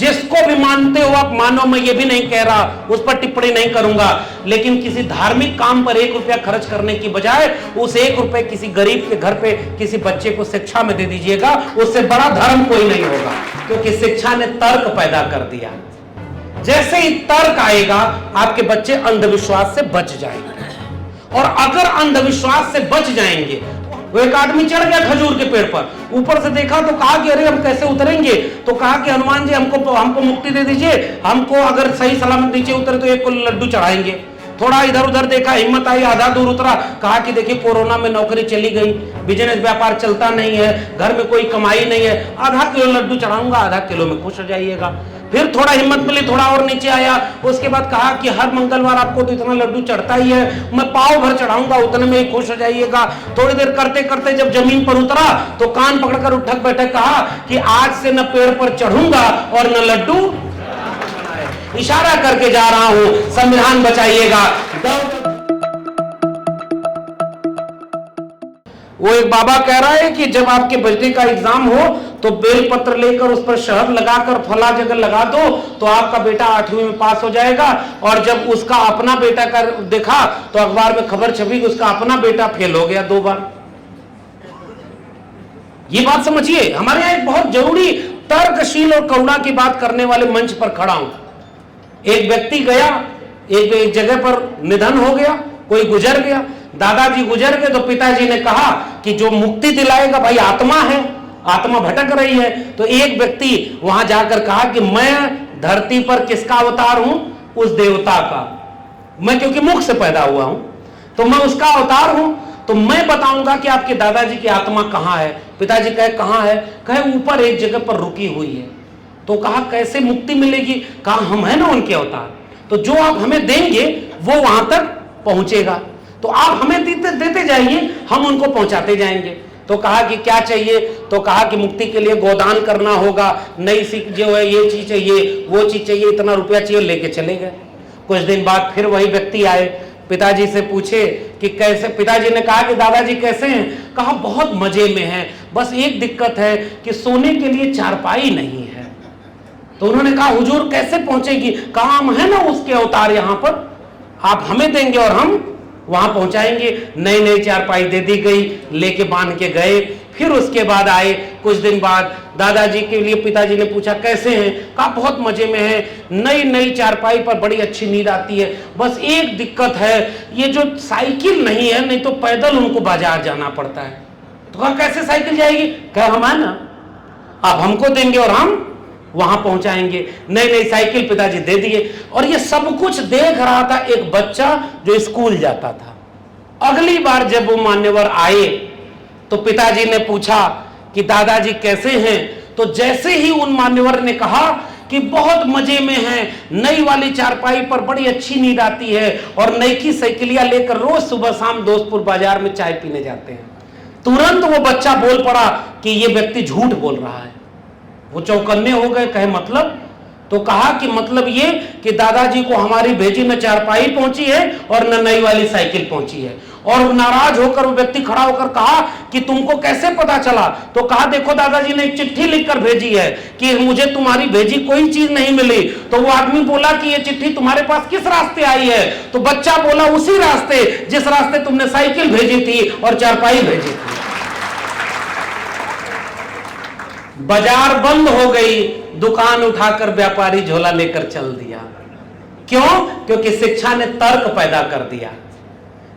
जिसको भी मानते हो आप मानो, मैं ये भी नहीं कह रहा, उस पर टिप्पणी नहीं करूंगा, लेकिन किसी धार्मिक काम पर 1 रुपया खर्च करने की बजाय उस 1 रुपये किसी गरीब के घर पे किसी बच्चे को शिक्षा में दे दीजिएगा, उससे बड़ा धर्म कोई नहीं होगा, क्योंकि शिक्षा ने तर्क पैदा कर दिया। जैसे ही तर्क आएगा आपके बच्चे अंधविश्वास से बच जाएंगे, और अगर अंधविश्वास से बच जाएंगे, वो एक आदमी चढ़ गया खजूर के पेड़ पर, ऊपर से देखा तो कहा कि अरे हम कैसे उतरेंगे, तो कहा कि हनुमान जी हमको मुक्ति दे दीजिए, हमको अगर सही सलामत नीचे उतरे तो 1 को लड्डू चढ़ाएंगे। थोड़ा इधर उधर देखा, हिम्मत आई, आधा दूर उतरा, कहा कि देखिए कोरोना में नौकरी चली गई, बिजनेस व्यापार चलता नहीं है, घर में कोई कमाई नहीं है, आधा किलो लड्डू चढ़ाऊंगा, आधा किलो में खुश हो जाइएगा। फिर थोड़ा हिम्मत मिली, थोड़ा और नीचे आया, उसके बाद कहा कि हर मंगलवार आपको तो इतना लड्डू चढ़ता ही है, मैं पाव भर चढ़ाऊंगा, उतने में ही खुश हो जाइएगा। थोड़ी देर करते करते जब जमीन पर उतरा तो कान पकड़कर उठक बैठक कहा कि आज से न पेड़ पर चढ़ूंगा और न लड्डू, इशारा करके जा रहा हूं, संविधान बचाइएगा। वो एक बाबा कह रहा है कि जब आपके बजने का एग्जाम हो तो बेल पत्र लेकर उस पर शहद लगाकर फला जगह लगा दो तो आपका बेटा 8वीं में पास हो जाएगा, और जब उसका अपना बेटा का देखा तो अखबार में खबर छपी कि उसका अपना बेटा फेल हो गया 2 बार। ये बात समझिए, हमारे यहां एक बहुत जरूरी तर्कशील और करुणा की बात करने वाले मंच पर खड़ा हूं। एक व्यक्ति गया, एक जगह पर निधन हो गया, कोई गुजर गया, दादाजी गुजर गए, तो पिताजी ने कहा कि जो मुक्ति दिलाएगा भाई आत्मा है, आत्मा भटक रही है। तो एक व्यक्ति वहां जाकर कहा कि मैं धरती पर किसका अवतार हूं, उस देवता का, मैं क्योंकि मुख से पैदा हुआ हूं तो मैं उसका अवतार हूं, तो मैं बताऊंगा कि आपके दादाजी की आत्मा कहां है। पिताजी कहे कहां है, कहे ऊपर एक जगह पर रुकी हुई है। तो कहा कैसे मुक्ति मिलेगी, कहा हम है ना उनके अवतार, तो जो आप हमें देंगे वो वहां तक पहुंचेगा, तो आप हमें देते जाइए, हम उनको पहुंचाते जाएंगे। तो कहा कि क्या चाहिए, तो कहा कि मुक्ति के लिए गोदान करना होगा, नई सीख जो है ये चीज चाहिए, वो चीज चाहिए, इतना रुपया चाहिए, लेके चले गए। कुछ दिन बाद फिर वही व्यक्ति आए, पिताजी से पूछे कि कैसे, पिताजी ने कहा कि दादाजी कैसे हैं, कहा बहुत मजे में हैं, बस एक दिक्कत है कि सोने के लिए चारपाई नहीं है। तो उन्होंने कहा हुजूर कैसे पहुंचेगी, कहा हम है ना उसके अवतार, यहां पर आप हमें देंगे और हम वहां पहुंचाएंगे। नई नई चारपाई दे दी गई, लेके बांध के गए। फिर उसके बाद आए, कुछ दिन बाद दादाजी के लिए पिताजी ने पूछा कैसे हैं, कहा बहुत मजे में है, नई नई चारपाई पर बड़ी अच्छी नींद आती है, बस एक दिक्कत है ये जो साइकिल नहीं है, नहीं तो पैदल उनको बाजार जाना पड़ता है। तो कहा कैसे साइकिल जाएगी, कहा हम है ना, आप हमको देंगे और हम वहां पहुंचाएंगे। नई नई साइकिल पिताजी दे दिए, और ये सब कुछ देख रहा था एक बच्चा जो स्कूल जाता था। अगली बार जब वो मान्यवर आए तो पिताजी ने पूछा कि दादाजी कैसे हैं, तो जैसे ही उन मान्यवर ने कहा कि बहुत मजे में हैं, नई वाली चारपाई पर बड़ी अच्छी नींद आती है, और नई की साइकिलियां लेकर रोज सुबह शाम दोस्तपुर बाजार में चाय पीने जाते हैं, तुरंत वो बच्चा बोल पड़ा कि ये व्यक्ति झूठ बोल रहा है। वो चौकन्ने हो गए, कहे मतलब, तो कहा कि मतलब ये कि दादाजी को हमारी भेजी न चारपाई पहुंची है और न नई वाली साइकिल पहुंची है। और नाराज होकर वो व्यक्ति खड़ा होकर कहा कि तुमको कैसे पता चला, तो कहा देखो दादाजी ने एक चिट्ठी लिखकर भेजी है कि मुझे तुम्हारी भेजी कोई चीज नहीं मिली। तो वो आदमी बोला कि ये चिट्ठी तुम्हारे पास किस रास्ते आई है, तो बच्चा बोला उसी रास्ते जिस रास्ते तुमने साइकिल भेजी थी और चारपाई भेजी थी। बाजार बंद हो गई, दुकान उठाकर व्यापारी झोला लेकर चल दिया। क्यों? क्योंकि शिक्षा ने तर्क पैदा कर दिया।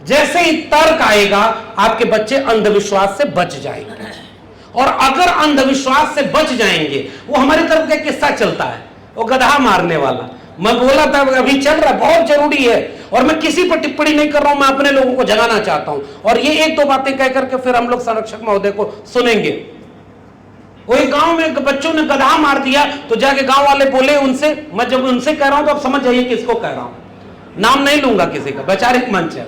जैसे ही तर्क आएगा आपके बच्चे अंधविश्वास से बच जाएंगे, और अगर अंधविश्वास से बच जाएंगे, वो हमारी तरफ का किस्सा चलता है, वो गधा मारने वाला, मैं बोला था अभी चल रहा, बहुत जरूरी है, और मैं किसी पर टिप्पणी नहीं कर रहा हूं, मैं अपने लोगों को जगाना चाहता हूं, और ये 1-2 बातें कह करके फिर हम लोग संरक्षक महोदय को सुनेंगे। वो एक गांव में बच्चों ने गधा मार दिया, तो जाके गांव वाले बोले उनसे, मैं जब उनसे कह रहा हूं तो आप समझ जाइए किसको कह रहा हूं, नाम नहीं लूंगा किसी का, वैचारिक मंच है।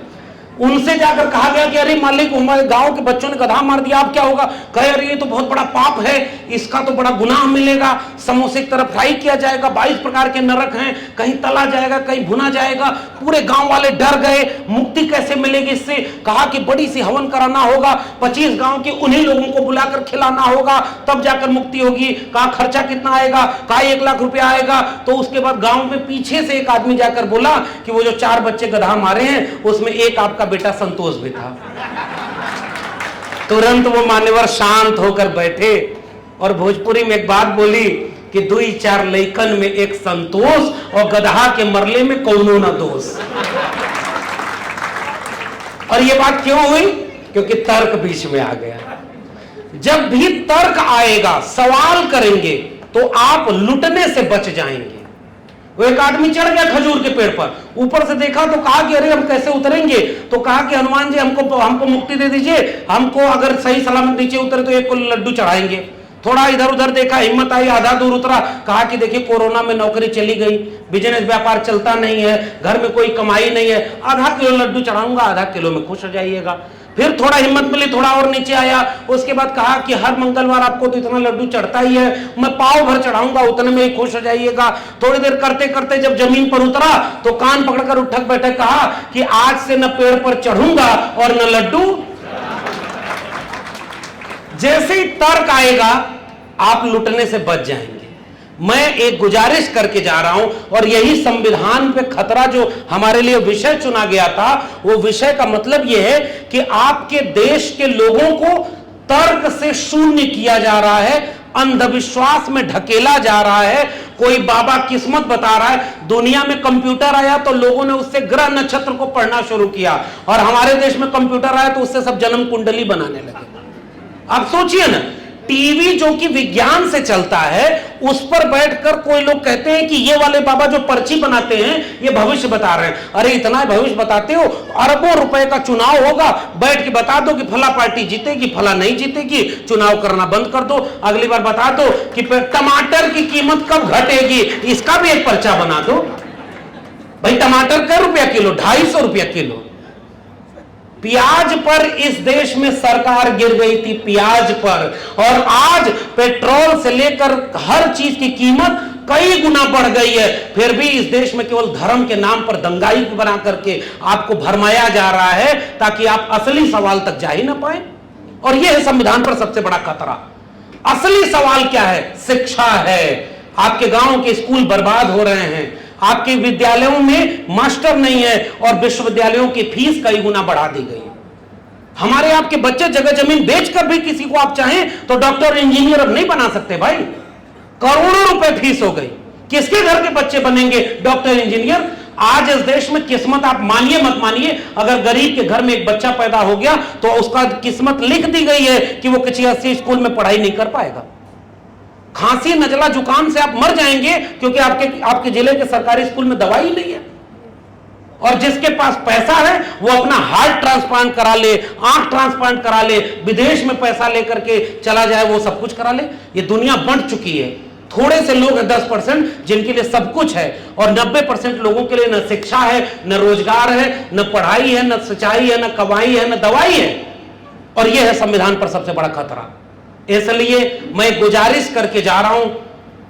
उनसे जाकर कहा गया कि अरे मालिक, हमारे गांव के बच्चों ने गधा मार दिया, अब क्या होगा? कहे अरे ये तो बहुत बड़ा पाप है, इसका तो बड़ा गुनाह मिलेगा, समोसे की तरफ फ्राई किया जाएगा, 22 प्रकार के नरक हैं, कहीं तला जाएगा, कहीं भुना जाएगा। पूरे गांव वाले डर गए, मुक्ति कैसे मिलेगी इससे? कहा कि बड़ी सी हवन कराना होगा, 25 गांव के उन्हीं लोगों को बुलाकर खिलाना होगा, तब जाकर मुक्ति होगी। कहा खर्चा कितना आएगा? कहा 1 लाख रुपया आएगा। तो उसके बाद गांव में पीछे से एक आदमी जाकर बोला कि वो जो 4 बच्चे गधा मारे हैं उसमें एक आपका बेटा संतोष भी था। तुरंत वो मान्यवर शांत होकर बैठे और भोजपुरी में एक बात बोली कि 2-4 लइकन में एक संतोष और गधा के मरले में कौनो ना दोष। और ये बात क्यों हुई? क्योंकि तर्क बीच में आ गया। जब भी तर्क आएगा, सवाल करेंगे, तो आप लुटने से बच जाएंगे। वो एक आदमी चढ़ गया खजूर के पेड़ पर, ऊपर से देखा तो कहा कि अरे हम कैसे उतरेंगे? तो कहा कि हनुमान जी हमको मुक्ति दे दीजिए, हमको अगर सही सलामत नीचे उतरे तो 1 को लड्डू चढ़ाएंगे। थोड़ा इधर उधर देखा, हिम्मत आई, आधा दूर उतरा, कहा कि देखिए कोरोना में नौकरी चली गई, बिजनेस व्यापार चलता नहीं है, घर में कोई कमाई नहीं है, आधा किलो लड्डू चढ़ाऊंगा, आधा किलो में खुश हो जाइएगा। फिर थोड़ा हिम्मत मिली, थोड़ा और नीचे आया, उसके बाद कहा कि हर मंगलवार आपको तो इतना लड्डू चढ़ता ही है, मैं पाव भर चढ़ाऊंगा, उतने में ही खुश हो जाइएगा। थोड़ी देर करते करते जब जमीन पर उतरा तो कान पकड़कर उठक बैठक कहा कि आज से न पेड़ पर चढ़ूंगा और न लड्डू। जैसे ही तर्क आएगा आप लुटने से बच जाएंगे। मैं एक गुजारिश करके जा रहा हूं, और यही संविधान पे खतरा जो हमारे लिए विषय चुना गया था, वो विषय का मतलब यह है कि आपके देश के लोगों को तर्क से शून्य किया जा रहा है, अंधविश्वास में ढकेला जा रहा है। कोई बाबा किस्मत बता रहा है, दुनिया में कंप्यूटर आया तो लोगों ने उससे ग्रह नक्षत्र को पढ़ना शुरू किया, और हमारे देश में कंप्यूटर आया तो उससे सब जन्म कुंडली बनाने लगे। अब सोचिए ना, टीवी जो कि विज्ञान से चलता है, उस पर बैठकर कोई लोग कहते हैं कि ये वाले बाबा जो पर्ची बनाते हैं ये भविष्य बता रहे हैं। अरे इतना भविष्य बताते हो, अरबों रुपए का चुनाव होगा, बैठ के बता दो कि फला पार्टी जीतेगी, फला नहीं जीतेगी, चुनाव करना बंद कर दो। अगली बार बता दो कि टमाटर की कीमत कब घटेगी, इसका भी एक पर्चा बना दो। भाई टमाटर क्या रुपया किलो? 250 रुपया किलो। प्याज पर इस देश में सरकार गिर गई थी, प्याज पर, और आज पेट्रोल से लेकर हर चीज की कीमत कई गुना बढ़ गई है। फिर भी इस देश में केवल धर्म के नाम पर दंगाई बना करके आपको भरमाया जा रहा है, ताकि आप असली सवाल तक जा ही ना पाए। और यह है संविधान पर सबसे बड़ा खतरा। असली सवाल क्या है? शिक्षा है। आपके गांव के स्कूल बर्बाद हो रहे हैं, आपके विद्यालयों में मास्टर नहीं है, और विश्वविद्यालयों की फीस कई गुना बढ़ा दी गई। हमारे आपके बच्चे जगह जमीन बेचकर भी किसी को आप चाहें तो डॉक्टर इंजीनियर अब नहीं बना सकते भाई। करोड़ों रुपए फीस हो गई। किसके घर के बच्चे बनेंगे डॉक्टर इंजीनियर? आज इस देश में किस्मत, आप मानिए मत मानिए, अगर गरीब के घर में एक बच्चा पैदा हो गया तो उसका किस्मत लिख दी गई है कि वो किसी अच्छे स्कूल में पढ़ाई नहीं कर पाएगा। खांसी नजला जुकाम से आप मर जाएंगे क्योंकि आपके जिले के सरकारी स्कूल में दवाई नहीं है। और जिसके पास पैसा है वो अपना हार्ट ट्रांसप्लांट करा ले, आंख ट्रांसप्लांट करा ले, विदेश में पैसा लेकर के चला जाए, वो सब कुछ करा ले। ये दुनिया बढ़ चुकी है। थोड़े से लोग हैं 10% जिनके लिए सब कुछ है, और 90% लोगों के लिए न शिक्षा है, न रोजगार है, न पढ़ाई है, न सिंचाई है, न कमाई है, न दवाई है। और यह है संविधान पर सबसे बड़ा खतरा। इसलिए मैं गुजारिश करके जा रहा हूं,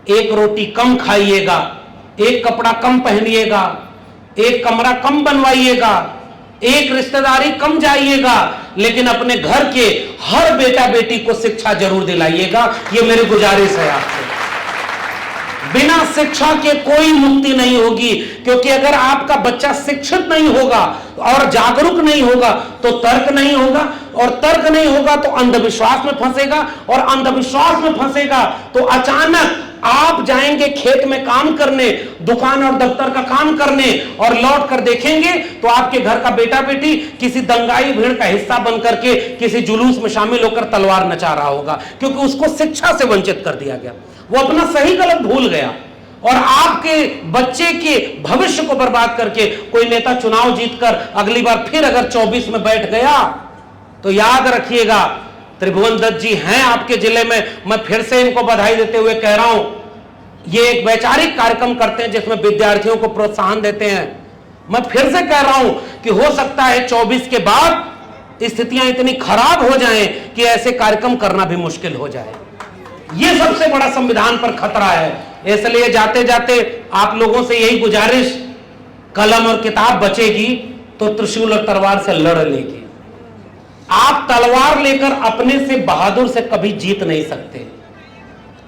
एक रोटी कम खाइएगा, एक कपड़ा कम पहनिएगा, एक कमरा कम बनवाइएगा, एक रिश्तेदारी कम जाइएगा, लेकिन अपने घर के हर बेटा बेटी को शिक्षा जरूर दिलाइएगा। ये मेरी गुजारिश है आपसे। बिना शिक्षा के कोई मुक्ति नहीं होगी, क्योंकि अगर आपका बच्चा शिक्षित नहीं होगा और जागरूक नहीं होगा तो तर्क नहीं होगा, और तर्क नहीं होगा तो अंधविश्वास में फंसेगा, और अंधविश्वास में फंसेगा तो अचानक आप जाएंगे खेत में काम करने, दुकान और दफ्तर का काम करने, और लौट कर देखेंगे तो आपके घर का बेटा बेटी किसी दंगाई भीड़ का हिस्सा बन करके किसी जुलूस में शामिल होकर तलवार नचा रहा होगा, क्योंकि उसको शिक्षा से वंचित कर दिया गया। वो अपना सही गलत भूल गया, और आपके बच्चे के भविष्य को बर्बाद करके कोई नेता चुनाव जीतकर अगली बार फिर अगर 24 में बैठ गया तो याद रखिएगा, त्रिभुवन दत्त जी हैं आपके जिले में, मैं फिर से इनको बधाई देते हुए कह रहा हूं, ये एक वैचारिक कार्यक्रम करते हैं जिसमें विद्यार्थियों को प्रोत्साहन देते हैं। मैं फिर से कह रहा हूं कि हो सकता है 24 के बाद स्थितियां इतनी खराब हो जाएं कि ऐसे कार्यक्रम करना भी मुश्किल हो जाए। यह सबसे बड़ा संविधान पर खतरा है। इसलिए जाते जाते आप लोगों से यही गुजारिश, कलम और किताब बचेगी तो त्रिशूल और तलवार से लड़ लेगी। आप तलवार लेकर अपने से बहादुर से कभी जीत नहीं सकते।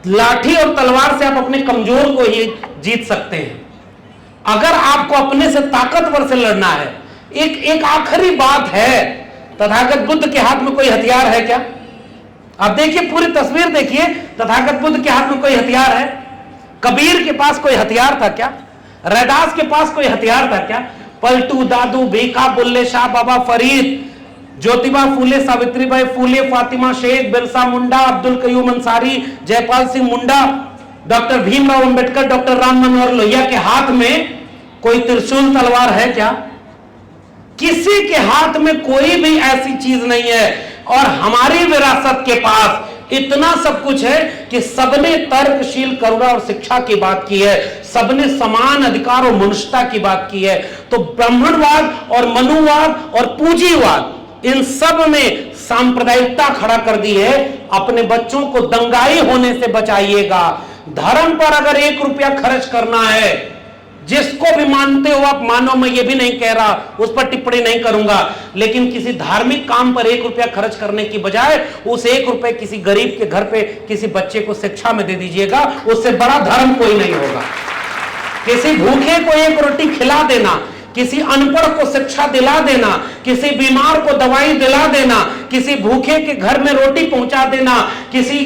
लाठी और तलवार से आप अपने कमजोर को ही जीत सकते हैं। अगर आपको अपने से ताकतवर से लड़ना है, एक आखिरी बात है, तथागत बुद्ध के हाथ में कोई हथियार है क्या? आप देखिए, पूरी तस्वीर देखिए, तथागत बुद्ध के हाथ में कोई हथियार है? कबीर के पास कोई हथियार था क्या? रैदास के पास कोई हथियार था क्या? पलटू, दादू, भीखा, बुल्ले शाह, बाबा फरीद, ज्योतिबा फूले, सावित्रीबाई फूले, फातिमा शेख, बिरसा मुंडा, अब्दुल कयूम अंसारी, जयपाल सिंह मुंडा, डॉक्टर भीमराव अंबेडकर, डॉक्टर राम मनोहर लोहिया के हाथ में कोई त्रिशूल तलवार है क्या? किसी के हाथ में कोई भी ऐसी चीज नहीं है। और हमारी विरासत के पास इतना सब कुछ है कि सबने तर्कशील करुणा और शिक्षा की बात की है, सबने समान अधिकार और मनुष्यता की बात की है। तो ब्राह्मणवाद और मनुवाद और पूंजीवाद, इन सब में सांप्रदायिकता खड़ा कर दी है। अपने बच्चों को दंगाई होने से बचाइएगा। धर्म पर अगर 1 रुपया खर्च करना है, जिसको भी मानते हो आप मानो, मैं ये भी नहीं कह रहा, उस पर टिप्पणी नहीं करूंगा, लेकिन किसी धार्मिक काम पर 1 रुपया खर्च करने की बजाय उस 1 रुपये किसी गरीब के घर पे किसी बच्चे को शिक्षा में दे दीजिएगा। उससे बड़ा धर्म कोई नहीं होगा। किसी भूखे को 1 रोटी खिला देना, किसी अनपढ़ को शिक्षा दिला देना, किसी बीमार को दवाई दिला देना, किसी भूखे के घर में रोटी पहुंचा देना, किसी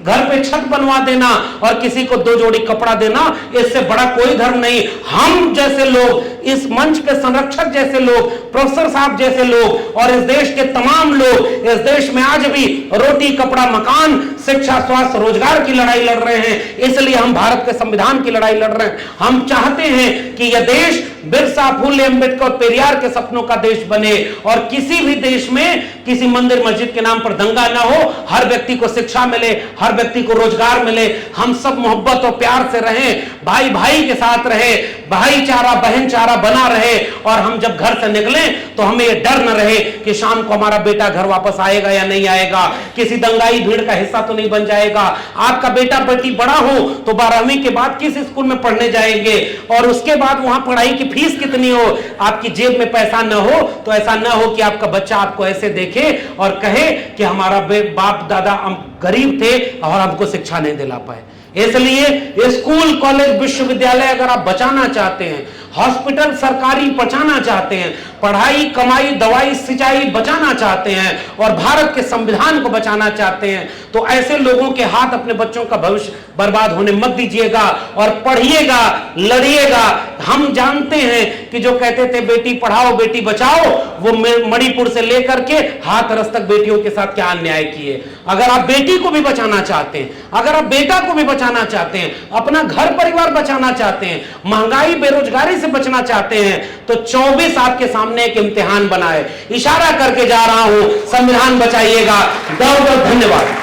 घर पे छत बनवा देना और किसी को 2 जोड़ी कपड़ा देना, इससे बड़ा कोई धर्म नहीं। हम जैसे लोग, इस मंच के संरक्षक जैसे लोग, प्रोफेसर साहब जैसे लोग और इस देश के तमाम लोग इस देश में आज भी रोटी, कपड़ा, मकान, शिक्षा, स्वास्थ्य, रोजगार की लड़ाई लड़ रहे हैं। इसलिए हम भारत के संविधान की लड़ाई लड़ रहे हैं। हम चाहते हैं कि यह देश बिरसा, फूले, अंबेडकर और पेरियार के सपनों का देश बने और किसी भी देश में किसी मंदिर मस्जिद के नाम पर दंगा ना हो, हर व्यक्ति को शिक्षा मिले, हर व्यक्ति को रोजगार मिले, हम सब मोहब्बत और प्यार से रहें, भाई भाई के साथ रहे, भाईचारा बहनचारा बना रहे। और हम जब घर से निकलें तो हमें यह डर न रहे कि शाम को हमारा बेटा घर वापस आएगा या नहीं आएगा, किसी दंगाई भीड़ का हिस्सा तो नहीं बन जाएगा। आपका बेटा बेटी बड़ा हो तो 12वीं के बाद किस स्कूल में पढ़ने जाएंगे और उसके बाद वहां पढ़ाई की फीस कितनी हो, आपकी जेब में पैसा न हो तो ऐसा न हो कि आपका बच्चा आपको ऐसे देखे और कहे कि हमारा बाप दादा गरीब थे और हमको शिक्षा नहीं दिला पाए। इसलिए स्कूल, कॉलेज, विश्वविद्यालय अगर आप बचाना चाहते हैं, हॉस्पिटल सरकारी बचाना चाहते हैं, पढ़ाई, कमाई, दवाई, सिंचाई बचाना चाहते हैं और भारत के संविधान को बचाना चाहते हैं, तो ऐसे लोगों के हाथ अपने बच्चों का भविष्य बर्बाद होने मत दीजिएगा और पढ़िएगा, लड़िएगा। हम जानते हैं कि जो कहते थे बेटी पढ़ाओ बेटी बचाओ, वो मणिपुर से लेकर के हाथरस तक बेटियों के साथ क्या अन्याय किए। अगर आप बेटी को भी बचाना चाहते हैं, अगर आप बेटा को भी बचाना चाहते हैं, अपना घर परिवार बचाना चाहते हैं, महंगाई बेरोजगारी से बचना चाहते हैं, तो 24 आपके सामने एक इम्तिहान बनाए। इशारा करके जा रहा हूं, संविधान बचाइएगा। बहुत बहुत धन्यवाद।